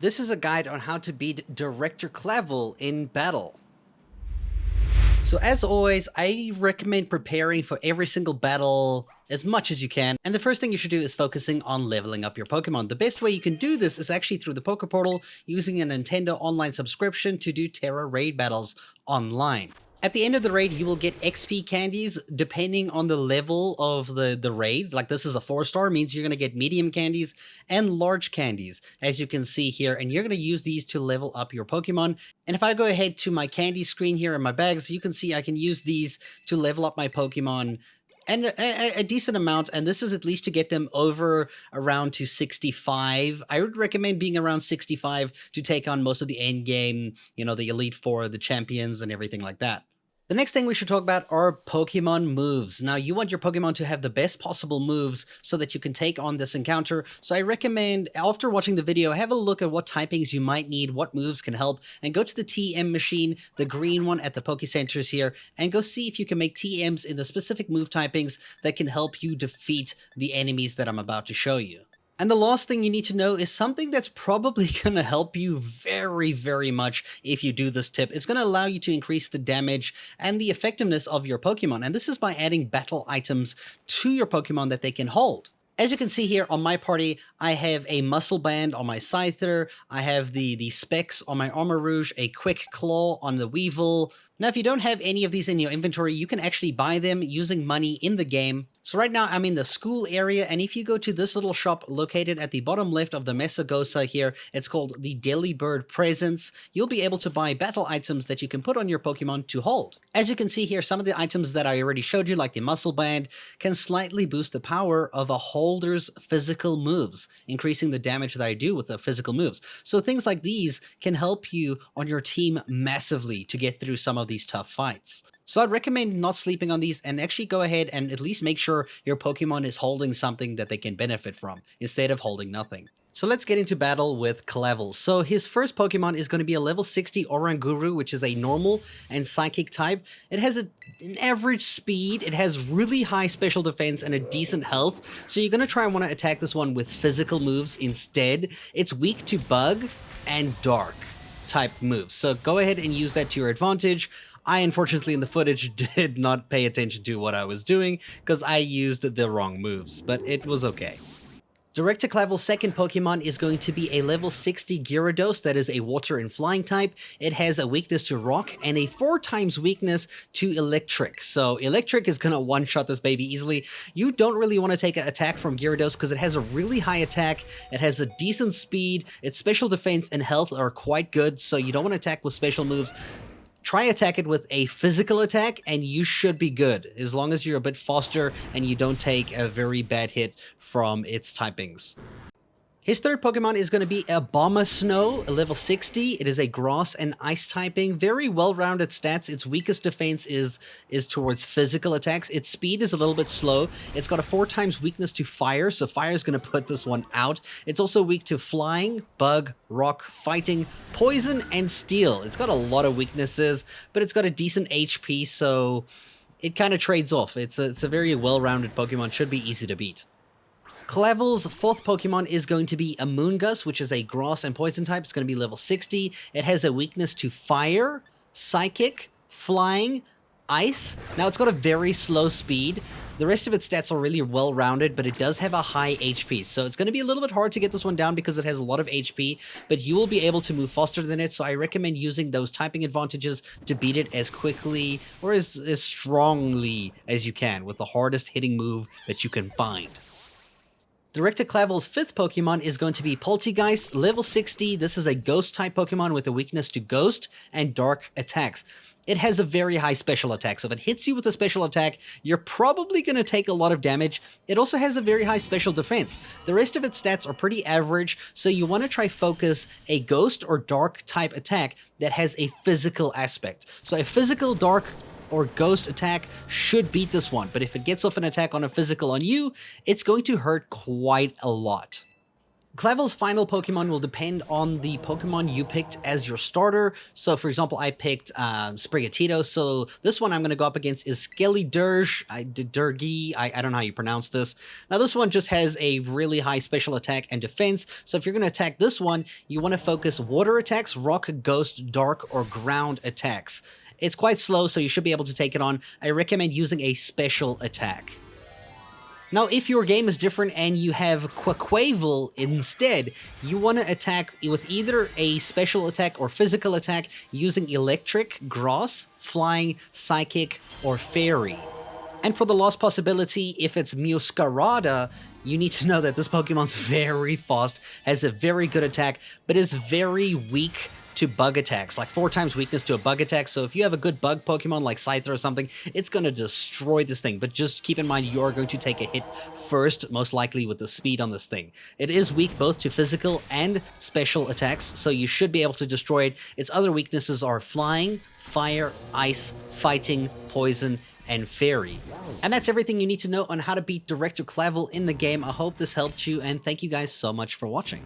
This is a guide on how to beat Director Clavell in battle. So as always, I recommend preparing for every single battle as much as you can, and the first thing you should do is focusing on leveling up your Pokemon. The best way you can do this is actually through the Poke Portal, using a Nintendo Online subscription to do Terra raid battles online. At the end of the raid, you will get XP candies depending on the level of the raid. Like this is a 4-star, means you're going to get medium candies and large candies, as you can see here. And you're going to use these to level up your Pokemon. And if I go ahead to my candy screen here in my bags, you can see I can use these to level up my Pokemon and a decent amount, and this is at least to get them over around to 65. I would recommend being around 65 to take on most of the end game, you know, the Elite Four, the champions, and everything like that. The next thing we should talk about are Pokemon moves. Now, you want your Pokemon to have the best possible moves so that you can take on this encounter. So I recommend, after watching the video, have a look at what typings you might need, what moves can help, and go to the TM machine, the green one at the Poke Centers here, and go see if you can make TMs in the specific move typings that can help you defeat the enemies that I'm about to show you. And the last thing you need to know is something that's probably going to help you very much if you do this tip. It's going to allow you to increase the damage and the effectiveness of your Pokemon. And this is by adding battle items to your Pokemon that they can hold. As you can see here on my party, I have a Muscle Band on my Scyther, I have the Specs on my Oranguru, a Quick Claw on the Weevil. Now, if you don't have any of these in your inventory, you can actually buy them using money in the game. So right now, I'm in the school area, and if you go to this little shop located at the bottom left of the Mesagosa here, it's called the Delibird Presents, you'll be able to buy battle items that you can put on your Pokemon to hold. As you can see here, some of the items that I already showed you, like the Muscle Band, can slightly boost the power of a holder's physical moves, increasing the damage that I do with the physical moves. So things like these can help you on your team massively to get through some of these tough fights. So I'd recommend not sleeping on these and actually go ahead and at least make sure your Pokemon is holding something that they can benefit from, instead of holding nothing. So let's get into battle with Clavell. So his first Pokemon is going to be a level 60 Oranguru, which is a normal and psychic type. It has an average speed, it has really high special defense and a decent health. So you're going to try and want to attack this one with physical moves instead. It's weak to bug and dark type moves. So go ahead and use that to your advantage. I, unfortunately, in the footage did not pay attention to what I was doing because I used the wrong moves, but it was okay. Director Clavell's second Pokemon is going to be a level 60 Gyarados that is a water and flying type. It has a weakness to rock and a 4x weakness to electric. So electric is going to one-shot this baby easily. You don't really want to take an attack from Gyarados because it has a really high attack. It has a decent speed. Its special defense and health are quite good, so you don't want to attack with special moves. Try attack it with a physical attack and you should be good, as long as you're a bit faster and you don't take a very bad hit from its typings. His third Pokemon is going to be Abomasnow, a level 60. It is a grass and ice typing. Very well-rounded stats. Its weakest defense is towards physical attacks. Its speed is a little bit slow. It's got a 4x weakness to fire, so fire is going to put this one out. It's also weak to flying, bug, rock, fighting, poison, and steel. It's got a lot of weaknesses, but it's got a decent HP, so it kind of trades off. It's a very well-rounded Pokemon. Should be easy to beat. Clavell's fourth Pokemon is going to be Amoonguss, which is a grass and poison type. It's going to be level 60. It has a weakness to fire, psychic, flying, ice. Now, it's got a very slow speed. The rest of its stats are really well-rounded, but it does have a high HP. So it's going to be a little bit hard to get this one down because it has a lot of HP, but you will be able to move faster than it. So I recommend using those typing advantages to beat it as quickly or as strongly as you can with the hardest hitting move that you can find. Director Clavell's fifth Pokemon is going to be Polteageist, level 60. This is a ghost-type Pokemon with a weakness to ghost and dark attacks. It has a very high special attack, so if it hits you with a special attack, you're probably going to take a lot of damage. It also has a very high special defense. The rest of its stats are pretty average, so you want to try focus a ghost or dark type attack that has a physical aspect. So a physical dark or ghost attack should beat this one, but if it gets off an attack on a physical on you, it's going to hurt quite a lot. Clavell's final Pokemon will depend on the Pokemon you picked as your starter. So for example, I picked Sprigatito, so this one I'm going to go up against is Skeledirge. I don't know how you pronounce this. Now this one just has a really high special attack and defense, so if you're going to attack this one, you want to focus water attacks, rock, ghost, dark, or ground attacks. It's quite slow, so you should be able to take it on. I recommend using a special attack. Now, if your game is different and you have Quaquaval instead, you want to attack with either a special attack or physical attack using Electric, Grass, Flying, Psychic, or Fairy. And for the lost possibility, if it's Meowscarada, you need to know that this Pokemon's very fast, has a very good attack, but is very weak to bug attacks, like 4 times weakness to a bug attack. So if you have a good bug Pokemon like Scyther or something, it's going to destroy this thing. But just keep in mind, you are going to take a hit first, most likely with the speed on this thing. It is weak both to physical and special attacks, so you should be able to destroy it. Its other weaknesses are Flying, Fire, Ice, Fighting, Poison, and Fairy. And that's everything you need to know on how to beat Director Clavell in the game. I hope this helped you, and thank you guys so much for watching.